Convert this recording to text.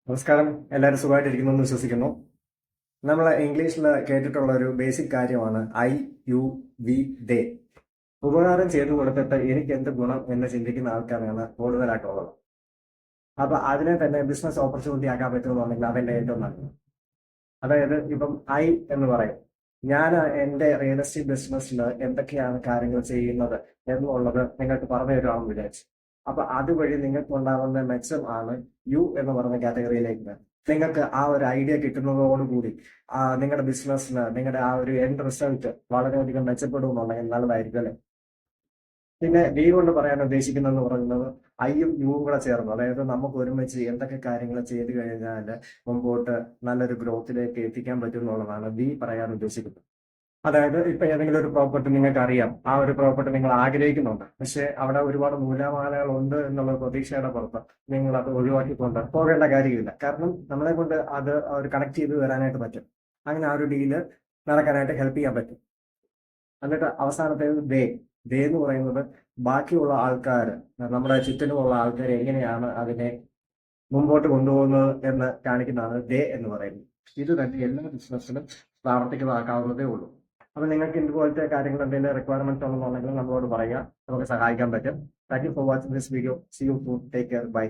നമസ്കാരം. എല്ലാവരും സുഖമായിട്ടിരിക്കുന്നു എന്ന് വിശ്വസിക്കുന്നു. നമ്മൾ ഇംഗ്ലീഷിൽ കേട്ടിട്ടുള്ള ഒരു ബേസിക് കാര്യമാണ് ഐ യു വി ദേ. ഉപകാരം ചെയ്തു കൊടുത്തിട്ട് എനിക്ക് എന്ത് ഗുണം എന്ന് ചിന്തിക്കുന്ന ആൾക്കാരാണ് കൂടുതലായിട്ടുള്ളത്. അപ്പൊ അതിനെ തന്നെ ബിസിനസ് ഓപ്പർച്യൂണിറ്റി ആക്കാൻ പറ്റുമെന്നുണ്ടെങ്കിൽ അതെന്റെ ഏറ്റവും നല്ലത്. അതായത് ഇപ്പം ഐ എന്ന് പറയും, ഞാൻ എന്റെ റിയൽ എസ്റ്റേറ്റ് ബിസിനസ്സിൽ എന്തൊക്കെയാണ് കാര്യങ്ങൾ ചെയ്യുന്നത് എന്നുള്ളത് നിങ്ങൾക്ക് പറഞ്ഞു തരുവാണെന്ന് വിചാരിച്ചു. അപ്പൊ അതുവഴി നിങ്ങൾക്ക് ഉണ്ടാകുന്ന മെച്ചം ആണ് യു എന്ന് പറയുന്ന കാറ്റഗറിയിലേക്ക് വരുന്നത്. നിങ്ങൾക്ക് ആ ഒരു ഐഡിയ കിട്ടുന്നതോടുകൂടി നിങ്ങളുടെ ബിസിനസ്സിന് നിങ്ങളുടെ ആ ഒരു എൻഡ് റിസൾട്ട് വളരെയധികം മെച്ചപ്പെടും എന്നുണ്ടെങ്കിൽ നല്ലതായിരിക്കും അല്ലെ. പിന്നെ ഡി കൊണ്ട് പറയാൻ ഉദ്ദേശിക്കുന്നതെന്ന് പറയുന്നത് ഐയും യുവും കൂടെ ചേർന്നു, അതായത് നമുക്ക് ഒരുമിച്ച് എന്തൊക്കെ കാര്യങ്ങൾ ചെയ്തു കഴിഞ്ഞാൽ മുമ്പോട്ട് നല്ലൊരു ഗ്രോത്തിലേക്ക് എത്തിക്കാൻ പറ്റും എന്നുള്ളതാണ് ഡി പറയാൻ ഉദ്ദേശിക്കുന്നത്. അതായത് ഇപ്പൊ ഏതെങ്കിലും ഒരു പ്രോപ്പർട്ടി നിങ്ങൾക്ക് അറിയാം, ആ ഒരു പ്രോപ്പർട്ടി നിങ്ങൾ ആഗ്രഹിക്കുന്നുണ്ട്, പക്ഷെ അവിടെ ഒരുപാട് നൂലാമാലകൾ ഉണ്ട് എന്നുള്ള പ്രതീക്ഷയുടെ പുറത്ത് നിങ്ങൾ അത് ഒഴിവാക്കിക്കൊണ്ട് പോകേണ്ട കാര്യമില്ല. കാരണം നമ്മളെ കൊണ്ട് അത് ഒരു കണക്ട് ചെയ്ത് വരാനായിട്ട് പറ്റും. അങ്ങനെ ആ ഒരു ഡീല് നടക്കാനായിട്ട് ഹെൽപ്പ് ചെയ്യാൻ പറ്റും. എന്നിട്ട് അവസാനത്തേത് ദേ. ദേ എന്ന് പറയുന്നത് ബാക്കിയുള്ള ആൾക്കാർ, നമ്മുടെ ചുറ്റിനുമുള്ള ആൾക്കാർ എങ്ങനെയാണ് അതിനെ മുമ്പോട്ട് കൊണ്ടുപോകുന്നത് എന്ന് കാണിക്കുന്നതാണ് ദേ എന്ന് പറയുന്നത്. ഇത് തന്നെ എല്ലാ ബിസിനസ്സിലും പ്രാവർത്തികമാക്കാവുന്നതേ ഉള്ളൂ. അപ്പൊ നിങ്ങൾക്ക് ഇതുപോലത്തെ കാര്യങ്ങൾ എന്തെങ്കിലും റിക്വയർമെന്റ്സ് ഉണ്ടെന്നുണ്ടെങ്കിൽ നമ്മളോട് പറയുക, നമുക്ക് സഹായിക്കാൻ പറ്റും. Thank you for watching this video. See you soon. Take care. By.